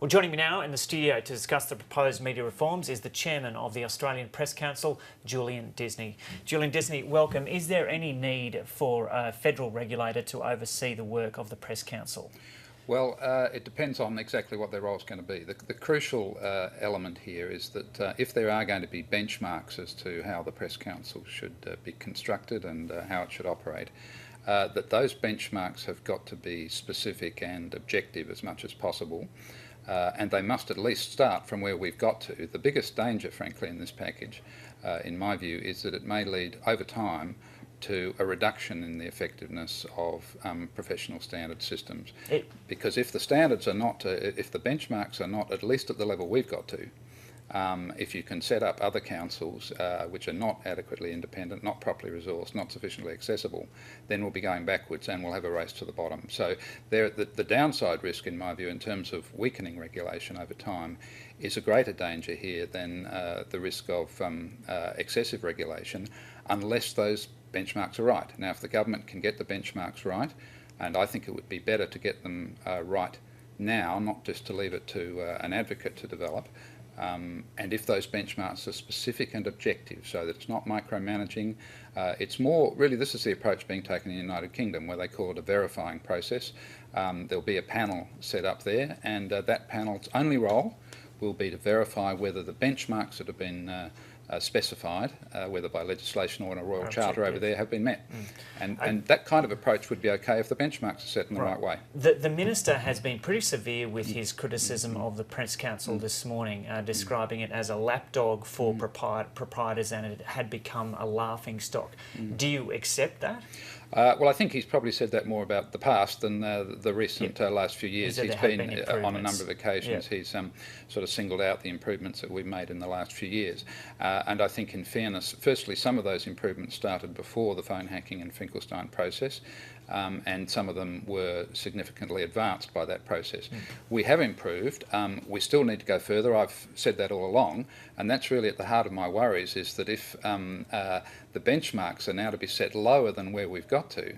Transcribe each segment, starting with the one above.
Well, joining me now in the studio to discuss the proposed media reforms is the chairman of the Australian Press Council, Julian Disney. Julian Disney, welcome. Is there any need for a federal regulator to oversee the work of the Press Council? Well, it depends on exactly what their role is going to be. The crucial element here is that if there are going to be benchmarks as to how the Press Council should be constructed and how it should operate, that those benchmarks have got to be specific and objective as much as possible. And they must at least start from where we've got to. The biggest danger, frankly, in this package, in my view, is that it may lead over time to a reduction in the effectiveness of professional standard systems. Because if the standards are not, if the benchmarks are not at least at the level we've got to, if you can set up other councils which are not adequately independent, not properly resourced, not sufficiently accessible, then we'll be going backwards and we'll have a race to the bottom. So the downside risk, in my view, in terms of weakening regulation over time, is a greater danger here than the risk of excessive regulation, unless those benchmarks are right. Now, if the government can get the benchmarks right, and I think it would be better to get them right now, not just to leave it to an advocate to develop, and if those benchmarks are specific and objective, so that it's not micromanaging, it's more, really this is the approach being taken in the United Kingdom, where they call it a verifying process. There'll be a panel set up there, and that panel's only role will be to verify whether the benchmarks that have been specified, whether by legislation or in a royal charter over there, have been met. And that kind of approach would be okay if the benchmarks are set in the right way. The Minister has been pretty severe with his criticism of the Press Council this morning, describing it as a lapdog for proprietors, and it had become a laughing stock. Do you accept that? Well, I think he's probably said that more about the past than the recent last few years. He's been on a number of occasions, he's sort of singled out the improvements that we've made in the last few years. And I think, in fairness, firstly, some of those improvements started before the phone hacking and Finkelstein process, and some of them were significantly advanced by that process. We have improved. We still need to go further. I've said that all along, and that's really at the heart of my worries, is that if the benchmarks are now to be set lower than where we've got to,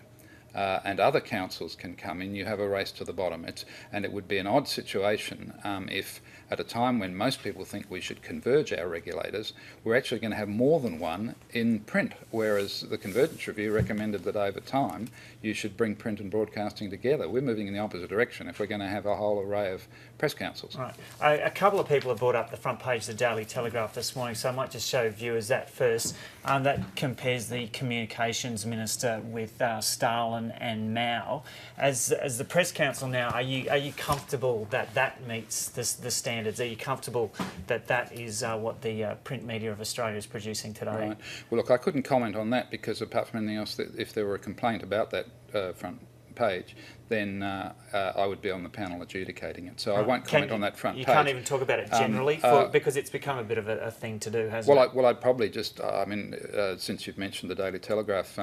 and other councils can come in, you have a race to the bottom. And it would be an odd situation if, at a time when most people think we should converge our regulators, we're actually going to have more than one in print, whereas the Convergence Review recommended that over time you should bring print and broadcasting together. We're moving in the opposite direction if we're going to have a whole array of press councils. Right. A couple of people have brought up the front page of the Daily Telegraph this morning, so I might just show viewers that first. That compares the Communications Minister with Stalin and Mao. As the Press Council now, are you comfortable that that meets the standards? Are you comfortable that that is what the print media of Australia is producing today? Right. Well, look, I couldn't comment on that because, apart from anything else, if there were a complaint about that front page, then I would be on the panel adjudicating it. So I won't comment on that front page. You can't even talk about it generally, because it's become a bit of a thing to do, hasn't it? Well, I'd probably just, I mean, since you've mentioned the Daily Telegraph,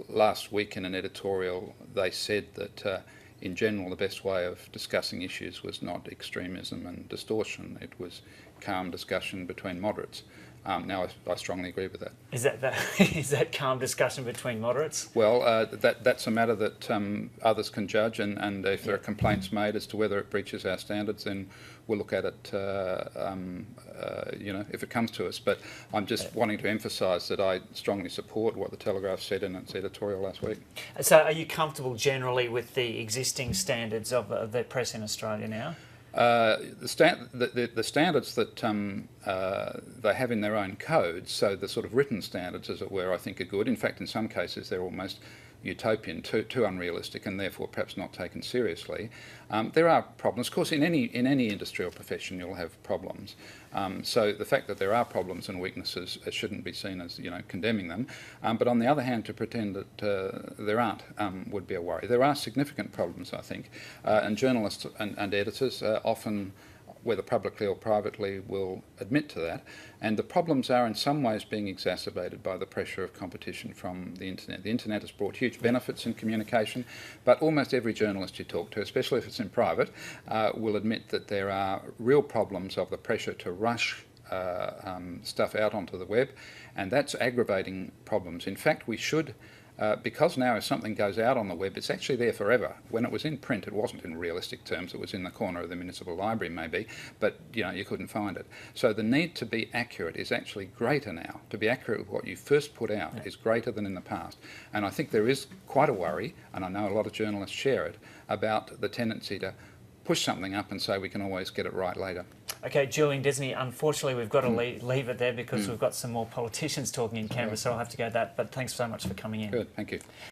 last week in an editorial they said that in general the best way of discussing issues was not extremism and distortion, it was calm discussion between moderates. Now, I strongly agree with that. Is that calm discussion between moderates? Well, that's a matter that others can judge, and if there are complaints made as to whether it breaches our standards, then we'll look at it, if it comes to us. But I'm just wanting to emphasise that I strongly support what the Telegraph said in its editorial last week. So are you comfortable generally with the existing standards of the press in Australia now? The standards that they have in their own codes, so the sort of written standards, as it were, I think are good. In fact, in some cases they're almost utopian, too unrealistic, and therefore perhaps not taken seriously. There are problems. Of course, in any industrial profession you'll have problems. So the fact that there are problems and weaknesses shouldn't be seen as condemning them. But on the other hand, to pretend that there aren't would be a worry. There are significant problems, I think, and journalists and editors often, whether publicly or privately, will admit to that. And the problems are in some ways being exacerbated by the pressure of competition from the internet. The internet has brought huge benefits in communication, but almost every journalist you talk to, especially if it's in private, will admit that there are real problems of the pressure to rush stuff out onto the web, and that's aggravating problems. In fact, we should because now if something goes out on the web, it's actually there forever. When it was in print, it wasn't in realistic terms. It was in the corner of the municipal library maybe, but you couldn't find it. So the need to be accurate is actually greater now. To be accurate with what you first put out is greater than in the past. And I think there is quite a worry, and I know a lot of journalists share it, about the tendency to push something up and say we can always get it right later. Okay, Julian Disney, unfortunately we've got to leave it there because we've got some more politicians talking in Canberra, so I'll have to go that. But thanks so much for coming in. Good, thank you.